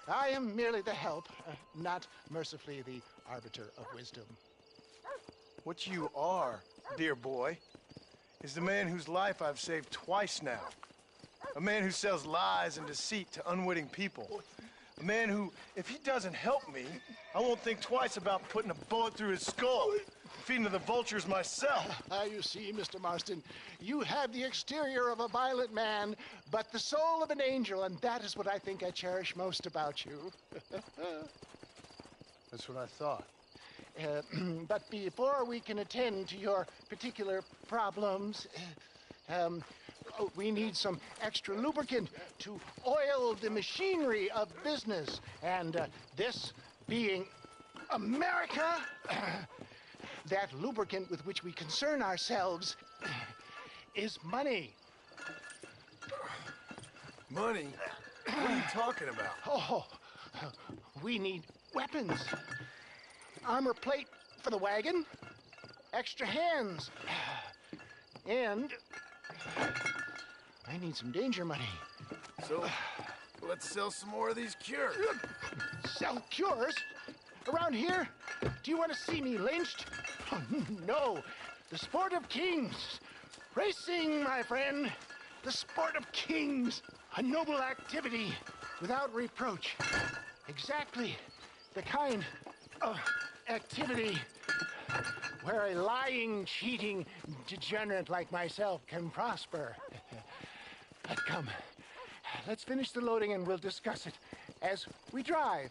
G: I am merely the help, not mercifully the arbiter of wisdom.
B: What you are, dear boy, is the man whose life I've saved twice now. A man who sells lies and deceit to unwitting people. A man who, if he doesn't help me, I won't think twice about putting a bullet through his skull, feeding to the vultures myself.
G: You see, Mr. Marston, you have the exterior of a violent man, but the soul of an angel, and that is what I think I cherish most about you.
B: That's what I thought.
G: But before we can attend to your particular problems, we need some extra lubricant to oil the machinery of business. And this being America, that lubricant with which we concern ourselves is money.
B: Money? What are you talking about?
G: Oh, we need weapons. Armor plate for the wagon, extra hands, and I need some danger money.
B: So, let's sell some more of these cures.
G: Sell cures? Around here? Do you want to see me lynched? Oh, no. The sport of kings. Racing, my friend. The sport of kings. A noble activity without reproach. Exactly the kind of activity where a lying, cheating degenerate like myself can prosper. But come, let's finish the loading and we'll discuss it as we drive.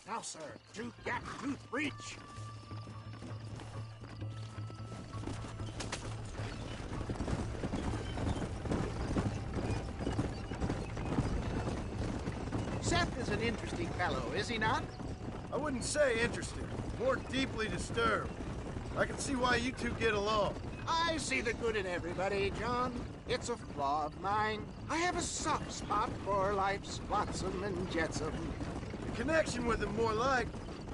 F: Now, sir, to gap tooth breach. Seth is an interesting fellow, is he not?
B: I wouldn't say interesting, more deeply disturbed. I can see why you two get along.
F: I see the good in everybody, John. It's a flaw of mine. I have a soft spot for life's flotsam and jetsam.
B: The connection with him more like,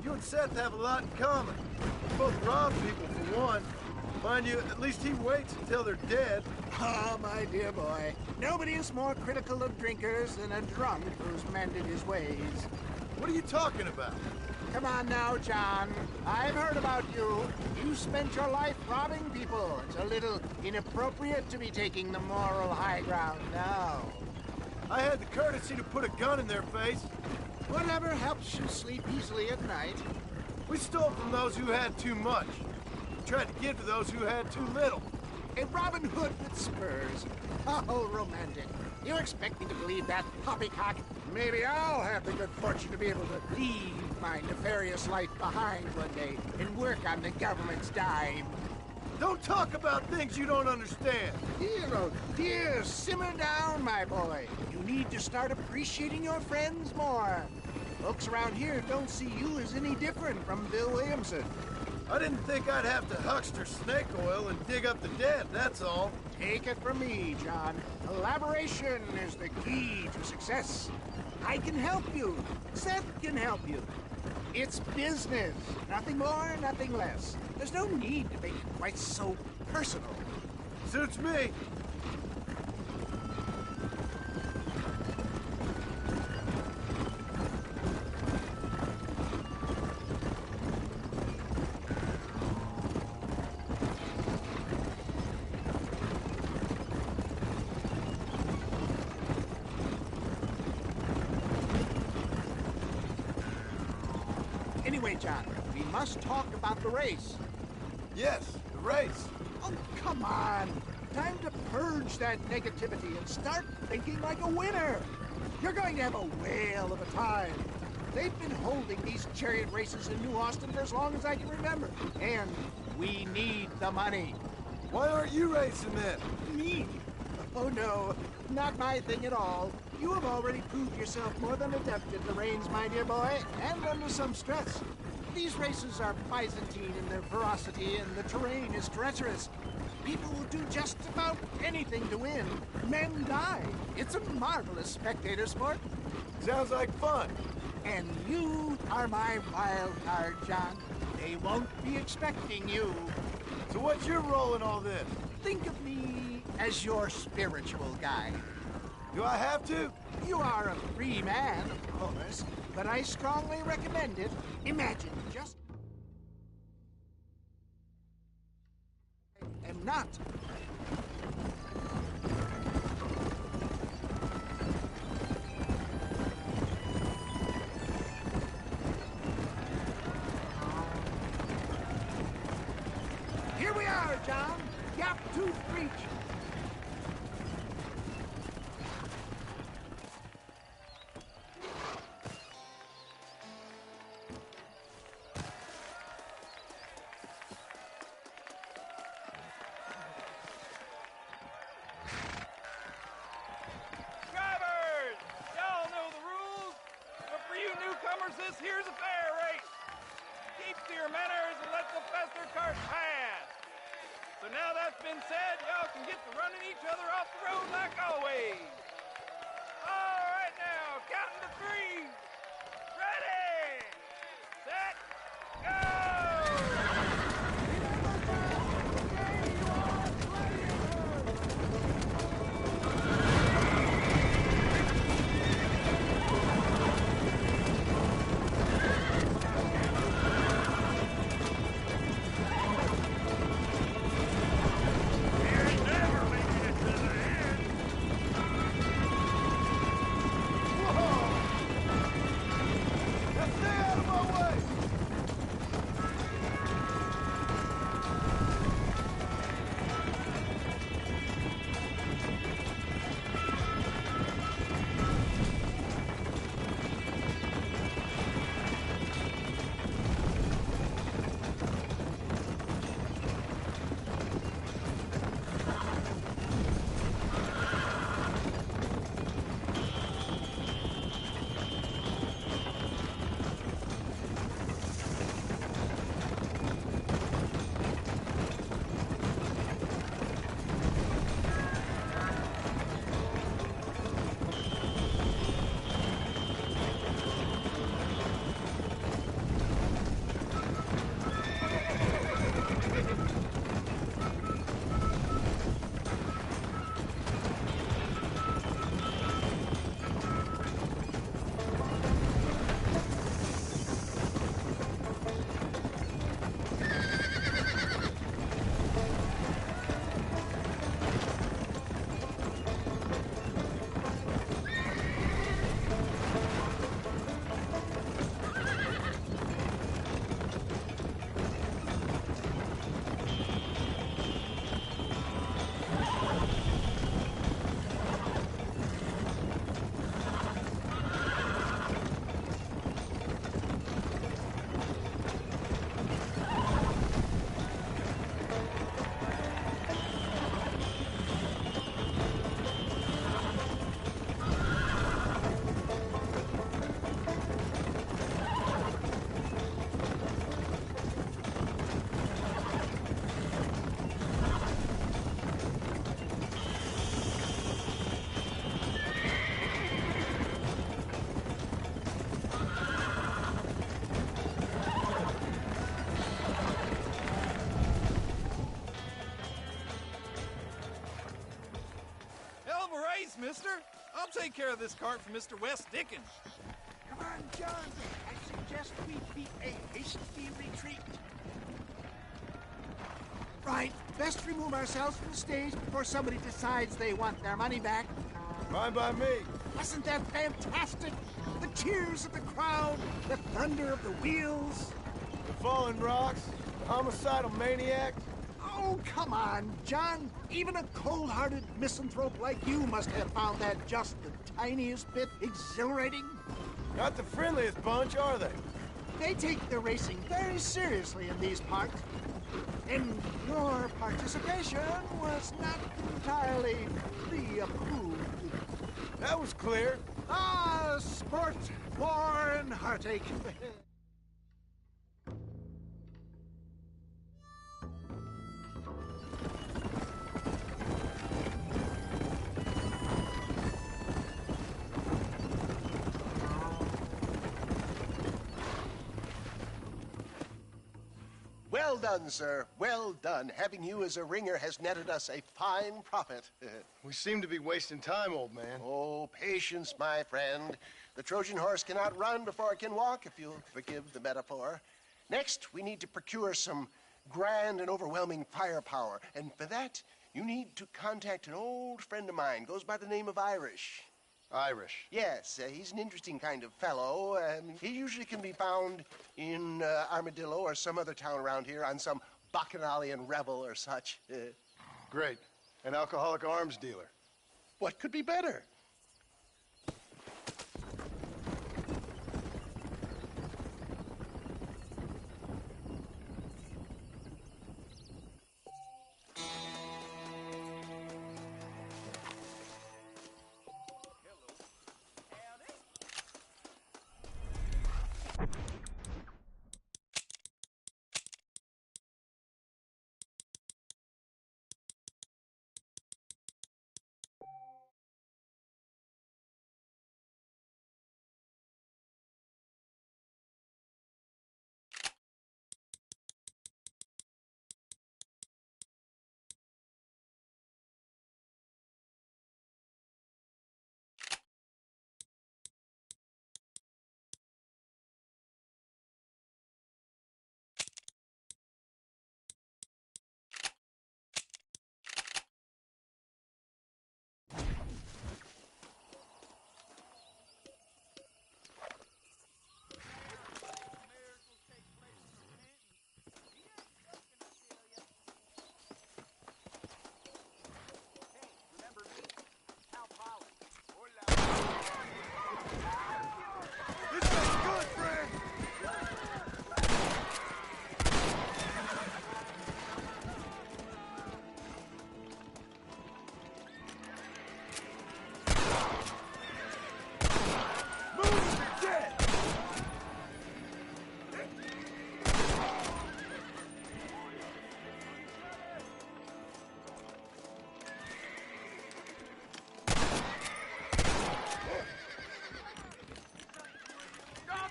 B: you and Seth have a lot in common. You both rob people for one. Mind you, at least he waits until they're dead.
F: Ah, my dear boy. Nobody is more critical of drinkers than a drunk who's mended his ways.
B: What are you talking about?
F: Come on now, John. I've heard about you. You spent your life robbing people. It's a little inappropriate to be taking the moral high ground now.
B: I had the courtesy to put a gun in their face.
F: Whatever helps you sleep easily at night.
B: We stole from those who had too much. We tried to give to those who had too little.
F: A Robin Hood with spurs. Oh, romantic. You expect me to believe that, poppycock? Maybe I'll have the good fortune to be able to leave my nefarious life behind one day and work on the government's dime.
B: Don't talk about things you don't understand.
F: Dear, simmer down, my boy. You need to start appreciating your friends more. Folks around here don't see you as any different from Bill Williamson.
B: I didn't think I'd have to huckster snake oil and dig up the dead, that's all.
F: Take it from me, John. Collaboration is the key to success. I can help you. Seth can help you. It's business. Nothing more, nothing less. There's no need to make it quite so personal.
B: Suits me.
F: Anyway, John, we must talk about the race.
B: Yes, the race.
F: Oh, come on. Time to purge that negativity and start thinking like a winner. You're going to have a whale of a time. They've been holding these chariot races in New Austin for as long as I can remember. And we need the money.
B: Why aren't you racing then?
F: Me? Oh, no. Not my thing at all. You have already proved yourself more than adept at the reins, my dear boy, and under some stress. These races are Byzantine in their ferocity, and the terrain is treacherous. People will do just about anything to win. Men die. It's a marvelous spectator sport.
B: Sounds like fun.
F: And you are my wild card, John. They won't be expecting you.
B: So what's your role in all this?
F: Think of me as your spiritual guide.
B: Do I have to?
F: You are a free man, of course, but I strongly recommend it. Imagine just... I am not. Here we are, John. Gap Tooth Breach.
O: this here's a fair race. Keep to your manners and let the faster cart pass. So now that's been said, y'all can get to running each other off the road like always. All right now, counting to 3. Ready, set, go! Mister. I'll take care of this cart for Mr. West Dickens.
F: Come on, John. I suggest we beat a hasty retreat. Right. Best remove ourselves from the stage before somebody decides they want their money back.
B: Fine by me.
F: Wasn't that fantastic? The cheers of the crowd, the thunder of the wheels.
B: The falling rocks, the homicidal maniacs.
F: Oh, come on, John. Even a cold-hearted misanthrope like you must have found that just the tiniest bit exhilarating.
B: Not the friendliest bunch, are they?
F: They take the racing very seriously in these parts. And your participation was not entirely pre-approved.
B: That was clear.
F: Ah, sport, war, and heartache.
H: Well done, sir. Well done. Having you as a ringer has netted us a fine profit.
B: We seem to be wasting time, old man.
H: Oh, patience, my friend. The Trojan horse cannot run before it can walk, if you'll forgive the metaphor. Next, we need to procure some grand and overwhelming firepower. And for that, you need to contact an old friend of mine. Goes by the name of Irish.
B: Irish?
H: Yes, he's an interesting kind of fellow. He usually can be found in Armadillo or some other town around here on some bacchanalian revel or such.
B: Great. An alcoholic arms dealer.
H: What could be better?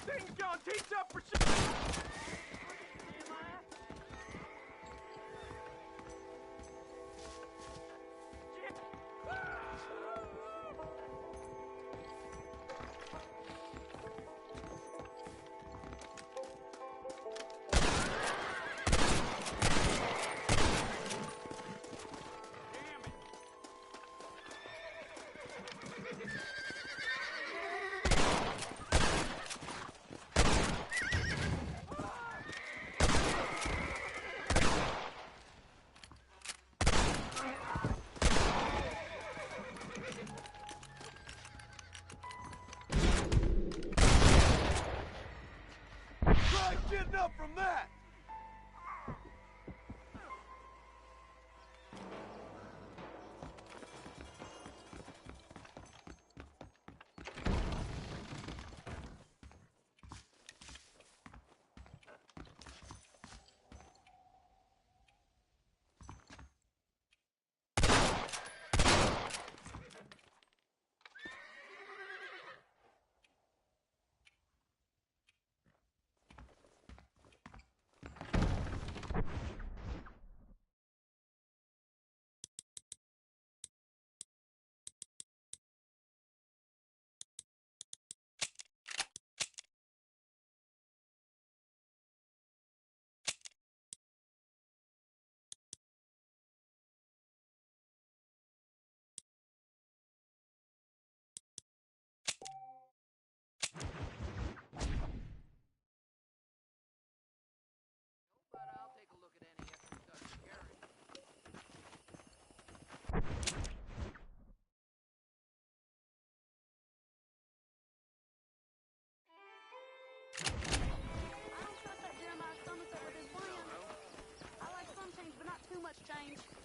O: Thing's gonna teach up for sure. Getting up from that!
A: Too much change.